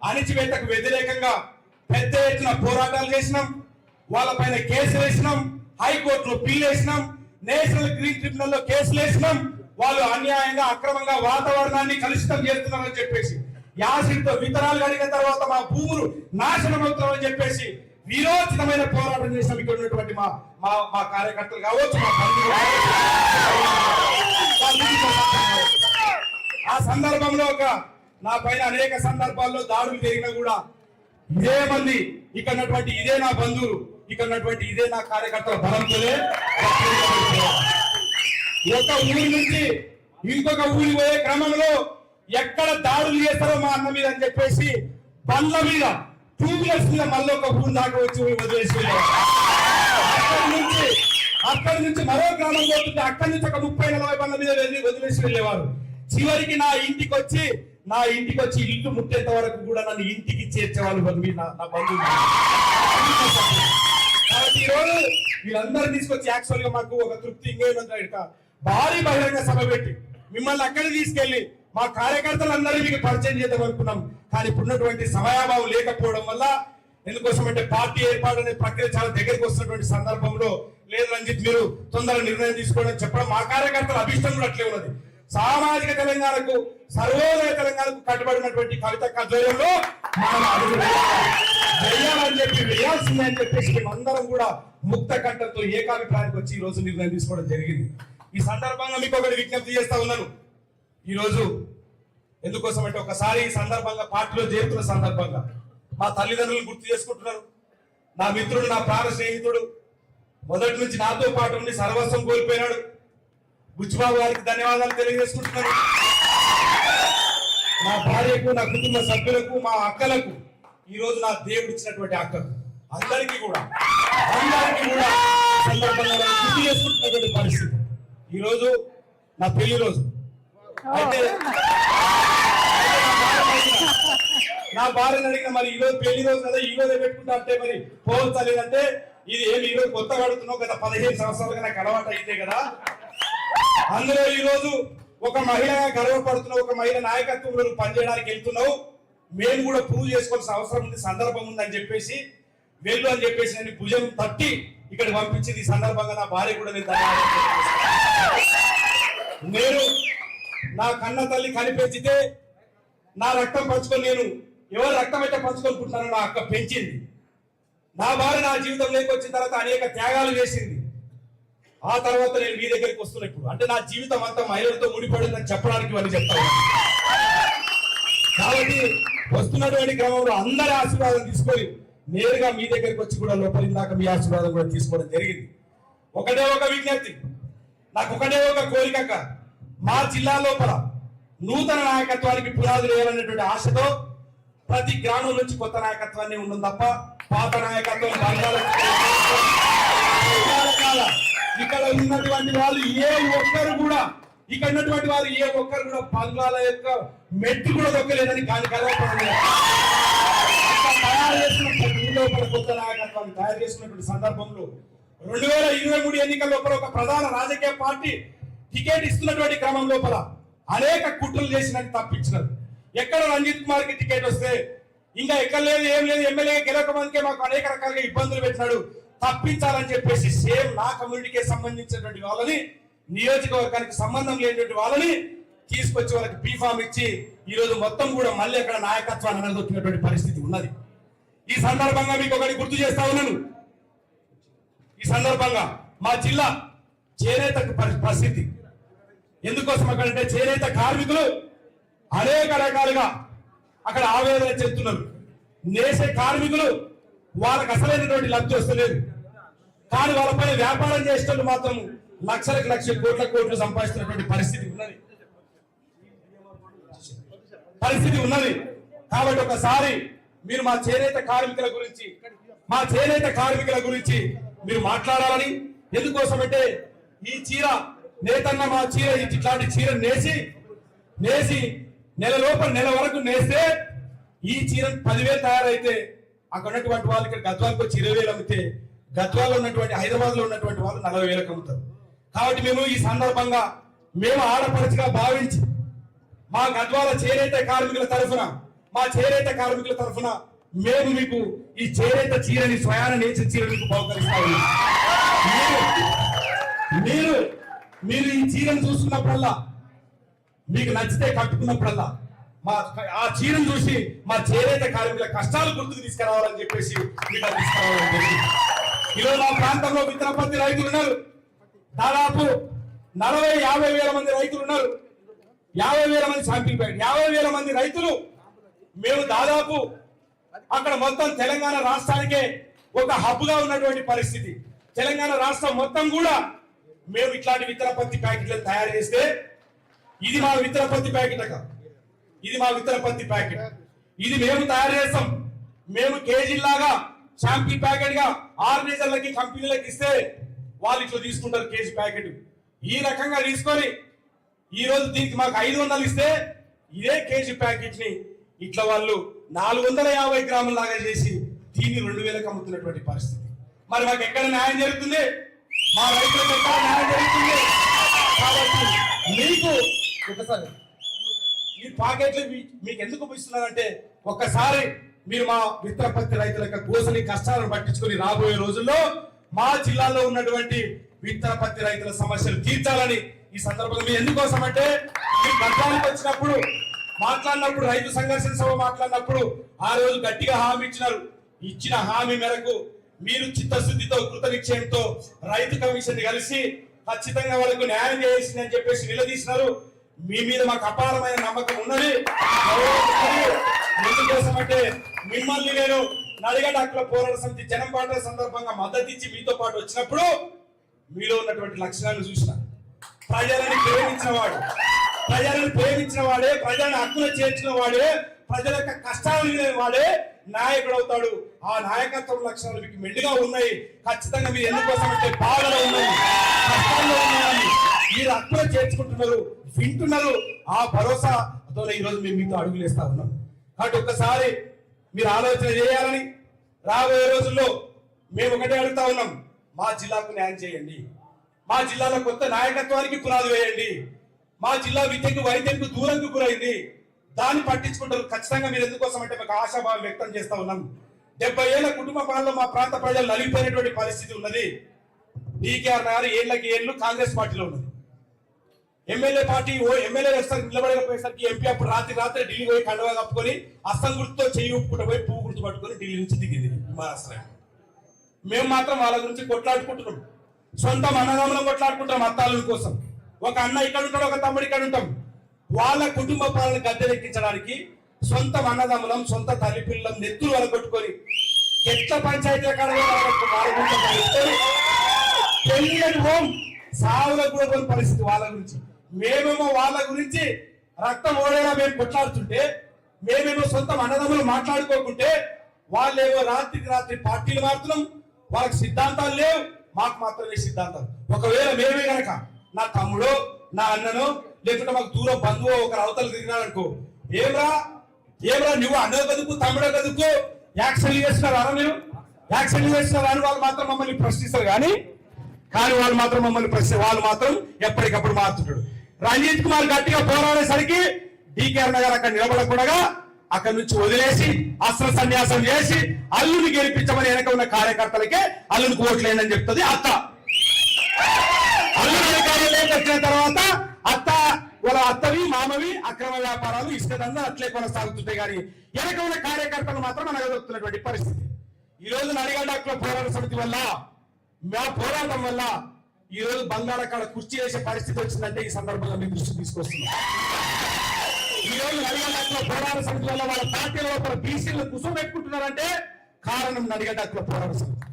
అణిచివేతకు వ్యతిరేకంగా పెద్ద ఎత్తున పోరాటాలు చేసినాం, వాళ్ళపైన కేసులు వేసినాం, హైకోర్టులో పిల్ వేసినాం, నేషనల్ గ్రీన్ ట్రిబ్యునల్ లో కేసులు వేసినాం. వాళ్ళు అన్యాయంగా అక్రమంగా వాతావరణాన్ని కలుషితం చేస్తున్నారని చెప్పేసి, యాసిడ్తో విత్తనాలు కడిగిన తర్వాత మా భూములు నాశనం అవుతామని చెప్పేసి విరోచితమైన పోరాటం చేసిన ఇక్కడ ఉన్నటువంటి మా మా మా కార్యకర్తలు కావచ్చు, మా బంధువులు ఆ సందర్భంలో నా పైన అనేక సందర్భాల్లో దాడులు జరిగినా కూడా ఇదే మంది ఇక్కడ ఉన్నటువంటి ఇదే నా బంధువులు, ఇక్కడ ఉన్నటువంటి ఇదే నా కార్యకర్తల బలంతోనే ఒక ఊరి నుంచి ఇంకొక ఊరి పోయే క్రమంలో ఎక్కడ దాడులు చేస్తారో మా అన్న మీద అని చెప్పేసి బండ్ల మీద, టూ వీలర్స్ మీద మళ్ళీ ఒక ఊరు దాకా వచ్చి వదిలేసి అక్కడి నుంచి మరో గ్రామం పోతుంటే అక్కడి నుంచి ఒక 30-40 బండ్ల మీద వదిలేసి వెళ్ళేవారు. చివరికి నా ఇంటికి వచ్చి ఇల్లు ముట్టేంత వరకు కూడా నన్ను ఇంటికి చేర్చేవాళ్ళు నా బంధువులు. కాబట్టి ఈరోజు వీళ్ళందరూ తీసుకొచ్చి యాక్చువల్ గా మాకు ఒక తృప్తి ఇంకేమంటే భారీ బహిరంగ సభ పెట్టి మిమ్మల్ని అక్కడికి తీసుకెళ్లి మా కార్యకర్తలందరూ మీకు పరిచయం చేద్దాం అనుకున్నాం. కానీ ఇప్పుడున్నటువంటి సమయాభావం లేకపోవడం వల్ల, ఎందుకోసం అంటే పార్టీ ఏర్పాటు అనే ప్రక్రియ చాలా దగ్గరికి వస్తున్నటువంటి సందర్భంలో లేదు రంజిత్ మీరు తొందరగా నిర్ణయం తీసుకోవడం చెప్పడం మా కార్యకర్తల అభిష్టం కూడా అట్లే ఉన్నది. సామాజిక తెలంగాణకు, సర్వోదయ తెలంగాణకు కట్టుబడినటువంటి కవిత కద్వయంలో మనం అడుగు వేయాలని చెప్పి వేయాల్సిందే అని చెప్పేసి మేమందరం కూడా ముక్త కంఠంతో ఏకాభిప్రాయానికి వచ్చి ఈ రోజు నిర్ణయం తీసుకోవడం జరిగింది. ఈ సందర్భంగా మీకు ఒకటి విజ్ఞప్తి చేస్తా ఉన్నాను. ఈ రోజు ఎందుకోసం అంటే ఒకసారి ఈ సందర్భంగా పార్టీలో చేరుతున్న సందర్భంగా మా తల్లిదండ్రులు గుర్తు చేసుకుంటున్నారు. నా మిత్రుడు, నా ప్రాణ స్నేహితుడు, మొదటి నుంచి నాతో పాటు ఉండి సర్వస్వం కోల్పోయినాడు బుచ్చిబాబు గారికి ధన్యవాదాలు తెలియజేసుకుంటున్నాను. నా భార్యకు, నా కుటుంబ సభ్యులకు, మా అక్కలకు, ఈ రోజు నా దేవుడు ఇచ్చినటువంటి అక్కకు అందరికీ కూడా సందర్భంగా గుర్తు చేసుకుంటున్నటువంటి పరిస్థితి. ఈ రోజు నా పెళ్లి రోజు అయితే నా భార్యను అడిగిన మరి ఈ రోజు పెళ్లి రోజు కదా, ఈ రోజే పెట్టుకుంటా అంటే మరి పోవచ్చలేదంటే ఇది ఏమి ఈ రోజు కొత్తగా అడుగుతున్నావు కదా, 15 సంవత్సరాలుగా నాకు అలవాటు అయితే కదా. అందులో ఈ రోజు ఒక మహిళగా గర్వపడుతున్నావు, ఒక మహిళ నాయకత్వంలో పనిచేయడానికి వెళ్తున్నావు, మేము కూడా ప్రూవ్ చేసుకోవాల్సిన అవసరం ఉంది, సందర్భం ఉంది అని చెప్పేసి వెళ్ళు అని చెప్పేసి నేను భుజం తట్టి ఇక్కడ పంపించింది. ఈ సందర్భంగా నా భార్య కూడా నేను నా కన్న తల్లి కనిపెంచితే నా రక్తం పంచుకొని నేను ఎవరు రక్తం అయితే పంచుకొనుకుంటున్నానో నా అక్క పెంచింది. నా భార్య నా జీవితంలోకి వచ్చిన తర్వాత అనేక త్యాగాలు చేసింది. ఆ తర్వాత నేను మీ దగ్గరికి వస్తున్నా. ఇప్పుడు అంటే నా జీవితం అంతా మహిళలతో ముడిపడిందని చెప్పడానికి వాళ్ళు చెప్తాను. కాబట్టి వస్తున్నటువంటి క్రమంలో అందరి ఆశీర్వాదం తీసుకొని నేరుగా మీ దగ్గరికి వచ్చి కూడా లోపలి దాకా మీ ఆశీర్వాదం కూడా తీసుకోవడం జరిగింది. ఒకటే ఒక విజ్ఞప్తి, నాకు ఒకటే ఒక కోరిక, మా జిల్లా లోపల నూతన నాయకత్వానికి పునాదులు వేయాలనేటువంటి ఆశతో ప్రతి గ్రామం నుంచి కొత్త నాయకత్వాన్ని ఉండడం తప్ప పాత నాయకత్వం ఇక్కడ ఉన్నటువంటి వాళ్ళు ఏ ఒక్కరు కూడా బంగాళ యొక్క మెట్టు కూడా దొక్కలేదని కానీ తయారు చేసిన కొత్త నాయకత్వాన్ని తయారు చేసినటువంటి సందర్భంలో 2023 ఎన్నికల లోపల ఒక ప్రధాన రాజకీయ పార్టీ టికెట్ ఇస్తున్నటువంటి క్రమం లోపల అనేక కుట్రలు చేసినట్టు తప్పించినారు. ఎక్కడ రంజిత్ కుమార్ కి టికెట్ వస్తే ఇంకా ఎక్కడ లేదు, ఏం లేదు, ఎమ్మెల్యే గెలవక మందికే మాకు అనేక రకాలుగా ఇబ్బందులు పెట్టినాడు, తప్పించాలని చెప్పేసి సేమ్ నా కమ్యూనిటీకి సంబంధించినటువంటి వాళ్ళని, నియోజకవర్గానికి సంబంధం లేనటువంటి వాళ్ళని తీసుకొచ్చి వాళ్ళకి బీఫామ్ ఇచ్చి ఈ రోజు మొత్తం కూడా మళ్ళీ అక్కడ నాయకత్వాన్ని అనదొక్కినటువంటి పరిస్థితి ఉన్నది. ఈ సందర్భంగా మీకు ఒకటి గుర్తు చేస్తా ఉన్నాను. ఈ సందర్భంగా మా జిల్లా చేనేత పరిస్థితి ఎందుకోసం అక్కడంటే చేనేత కార్మికులు అనేక రకాలుగా అక్కడ ఆవేదన చెందుతున్నారు. నేసే కార్మికులు వాళ్ళకి అసలైనటువంటి లబ్ధి వస్తలేదు, కానీ వాళ్ళపైన వ్యాపారం చేసేటప్పుడు మాత్రం లక్షల కోట్లు సంపాదిస్తున్నటువంటి పరిస్థితి ఉన్నది. కాబట్టి ఒకసారి మీరు మా చేనేత కార్మికుల గురించి మీరు మాట్లాడాలని. ఎందుకోసం అంటే ఈ చీర నేతన్న మా చీర ఇట్లాంటి చీర నేసి నెల వరకు నేస్తే ఈ చీర 10,000 తయారైతే అక్కడ ఉన్నటువంటి వాళ్ళు ఇక్కడ గద్వాలకు వచ్చి 20,000 అమ్మితే గద్వాలో ఉన్నటువంటి హైదరాబాద్ లో ఉన్నటువంటి వాళ్ళు 40,000 అమ్ముతారు. కాబట్టి మేము ఈ సందర్భంగా మేము ఆడపడుచుగా భావించి మా గద్వాల చేనేత కార్మికుల తరఫున మా చేనేత కార్మికుల తరఫున మేము మీకు ఈ చేనేత చీరని స్వయాన నేర్చిన చీర మీకు బహుకరిస్తా ఉన్నాం. మీరు ఈ చీరను చూస్తున్నప్పుడల్లా మీకు నచ్చితే కట్టుకున్నప్పుడల్లా ఆ చీరను చూసి మా చేనేత కార్మికుల కష్టాలు గుర్తుకు తీసుకురావాలని చెప్పేసి మీకు తీసుకురావాలని జరిగింది. ఈరోజు మా ప్రాంతంలో విత్తనపత్తి రైతులు ఉన్నారు. దాదాపు 40-50 వేల మంది రైతులు ఉన్నారు. 50 వేల మంది శాంపిల్ బ్యాగ్, 50 వేల మంది రైతులు. మేము దాదాపు అక్కడ మొత్తం తెలంగాణ రాష్ట్రానికే ఒక హబ్ గా ఉన్నటువంటి పరిస్థితి. తెలంగాణ రాష్ట్రం మొత్తం కూడా మేము ఇట్లాంటి విత్తన పత్తి ప్యాకెట్లను తయారు చేస్తే ఇది మా విత్తన పత్తి ప్యాకెట్ అక్క, ఇది మా విత్తన పత్తి ప్యాకెట్, ఇది మేము తయారు చేస్తాం. మేము కేజీలాగా శాంపిల్ ప్యాకెట్ గా ఆర్గనైజర్లకి కంపెనీలకు ఇస్తే వాళ్ళు ఇట్లా తీసుకుంటారు కేజీ ప్యాకెట్. ఈ రకంగా తీసుకొని ఈ రోజు దీనికి మాకు 500 ఇస్తే ఇదే కేజీ ప్యాకెట్ ని ఇట్లా వాళ్ళు 450 గ్రాముల లాగా చేసి దీన్ని 2000కి అమ్ముతున్నటువంటి పరిస్థితి. మరి మాకు ఎక్కడ న్యాయం జరుగుతుంది? మా రైతులకు ఎక్కడ న్యాయం జరుగుతుంది? కాబట్టి మీకు ఒకసారి ఈ ప్యాకెట్లు మీకు ఎందుకు ఇస్తున్నారంటే ఒక్కసారి మీరు మా విత్తనపత్తి రైతుల యొక్క గోసలి కష్టాలను పట్టించుకొని రాబోయే రోజుల్లో మా జిల్లాలో ఉన్నటువంటి విత్తనపత్తి రైతుల సమస్యలు తీర్చాలని ఈ సందర్భంగా మీరు ఎందుకోసం అంటే మీరు గద్వానికి వచ్చినప్పుడు మాట్లాడినప్పుడు రైతు సంఘర్షణ సభ మాట్లాడినప్పుడు ఆ రోజు గట్టిగా హామీ ఇచ్చినారు. ఇచ్చిన హామీ మేరకు మీరు చిత్తశుద్ధితో కృత నిశ్చయంతో రైతు కమిషన్ కలిసి ఖచ్చితంగా వాళ్ళకు న్యాయం చేసింది అని చెప్పేసి నిలదీసినారు. మీ మీద మాకు అపారమైన నమ్మకం ఉన్నది. ఎందుకోసం అంటే మిమ్మల్ని నేను నడిగడ్డ హక్కుల పోరాట సమితి జనం పాటల సందర్భంగా మద్దతు ఇచ్చి మీతో పాటు వచ్చినప్పుడు మీలో ఉన్నటువంటి లక్షణాలు చూసిన ప్రజలను ప్రేమించిన వాడే, ప్రజలను హక్కులు చేర్చిన వాడే, ప్రజల యొక్క కష్టాలు వాడే నాయకుడు అవుతాడు. ఆ నాయకత్వం లక్షణాలు మీకు మెండుగా ఉన్నాయి. ఖచ్చితంగా మీరు ఎందుకోసం అంటే బాధలో ఉన్నాయి, కష్టాల్లో ఉన్నాయి, మీరు హక్కులు చేర్చుకుంటున్నారు, వింటున్నారు. ఆ భరోసాతో ఈరోజు మేము మీతో అడుగులేస్తా ఉన్నాం. కాబట్టి ఒక్కసారి మీరు ఆలోచన చేయాలని రాబోయే రోజుల్లో మేము ఒకటే అడుగుతా ఉన్నాం. మా జిల్లాకు న్యాయం చేయండి, మా జిల్లాలో కొత్త నాయకత్వానికి పునాది వేయండి. మా జిల్లా విద్యకు వైద్యంకు దూరంకు గురైంది, దాన్ని పట్టించుకుంటారు. ఖచ్చితంగా మీరు ఎందుకోసం అంటే మాకు ఆశాభావం వ్యక్తం చేస్తా ఉన్నాం. 70 ఏళ్ల కుటుంబ పాలనలో మా ప్రాంత ప్రజలు నలిగిపోయినటువంటి పరిస్థితి ఉన్నది. DKR గారు ఏళ్లు కాంగ్రెస్ పార్టీలో ఉన్నది. ఎమ్మెల్యే వస్తారు నిలబడకపోయేసరికి ఎంపీ అప్పుడు రాత్రి ఢిల్లీ పోయి కండువా కప్పుకొని అస్తం గుర్తుతో చెయ్యి ఊపుకుంటూ పోయి పువ్వు గుర్తు పట్టుకొని ఢిల్లీ నుంచి దిగింది విమానాశ్రయం. మేము మాత్రం వాళ్ళ గురించి కొట్లాడుకుంటున్నాం. సొంత అన్నదమ్ములం కొట్లాడుకుంటాం అత్తాల కోసం. ఒక అన్న ఇక్కడ ఉంటాడు, ఒక తమ్ముడు ఇక్కడ ఉంటాం. వాళ్ళ కుటుంబ పాలన గద్దెనెక్కించడానికి సొంత అన్నదమ్ములం, సొంత తల్లి పిల్లలం నెత్తులు వలగొట్టుకొని ఎట్ల పంచాయతీల సావులకు కూడా పరిస్థితి వాళ్ళ గురించి. మేమేమో వాళ్ళ గురించి రక్తం ఓడేలా మేము కొట్లాడుతుంటే, మేమేమో సొంత అన్నదమ్ములు మాట్లాడుకోకుంటే, వాళ్ళేమో రాత్రికి రాత్రి పార్టీలు మారుతున్నాం. వాళ్ళకి సిద్ధాంతాలు లేవు, మాకు మాత్రమే సిద్ధాంతాలు. ఒకవేళ మేమే గనక నా తమ్ముడో నా అన్ననో లేకుంటే మాకు దూరం బంధువు ఒకరు అవతలు తిరిగినారనుకో, ఏమ్రా నువ్వు అన్నో కదుకు తమ్ముడో కదుకు యాక్షన్ చేస్తున్నారా, మీరు యాక్షన్ చేస్తున్నారా అని వాళ్ళు మాత్రం మమ్మల్ని ప్రశ్నిస్తారు. కానీ వాళ్ళు మాత్రం వాళ్ళు మాత్రం ఎప్పటికప్పుడు మారుతుంటాడు. రంజిత్ కుమార్ గట్టిగా పోరాడేసరికి DKR గారు అక్కడ నిలబడకుండా అక్కడి నుంచి వదిలేసి అస్త్ర సన్యాసం చేసి అల్లుని గెలిపించమని వెనక ఉన్న కార్యకర్తలకే అల్లునికి ఓట్లేండి అని చెప్తుంది అత్త. అల్లుని అధికారులు వచ్చిన తర్వాత వాళ్ళ అత్తవి మామవి అక్రమ వ్యాపారాలు ఇసుక దందా అట్లే కొనసాగుతుంటాయి. కానీ వెనక ఉన్న కార్యకర్తలు మాత్రం అనగదొక్కుతున్నటువంటి పరిస్థితి. ఈ రోజు నడిగడ్డ హక్కుల పోరాట సమితి వల్ల, మా పోరాటం వల్ల ఈ రోజు బంగాళాఖాత కుర్చీ వేసే పరిస్థితి వచ్చిందంటే ఈ సందర్భంగా మీ దృష్టి తీసుకొస్తున్నాం. ఈ రోజు నడిగడ్డ హక్కుల పోరాట సమితి వల్ల వాళ్ళ పార్టీల లోపల బీసీలను కుసం పెట్టుకుంటున్నారంటే కారణం నడిగడ్డ హక్కుల పోరాట సమితి.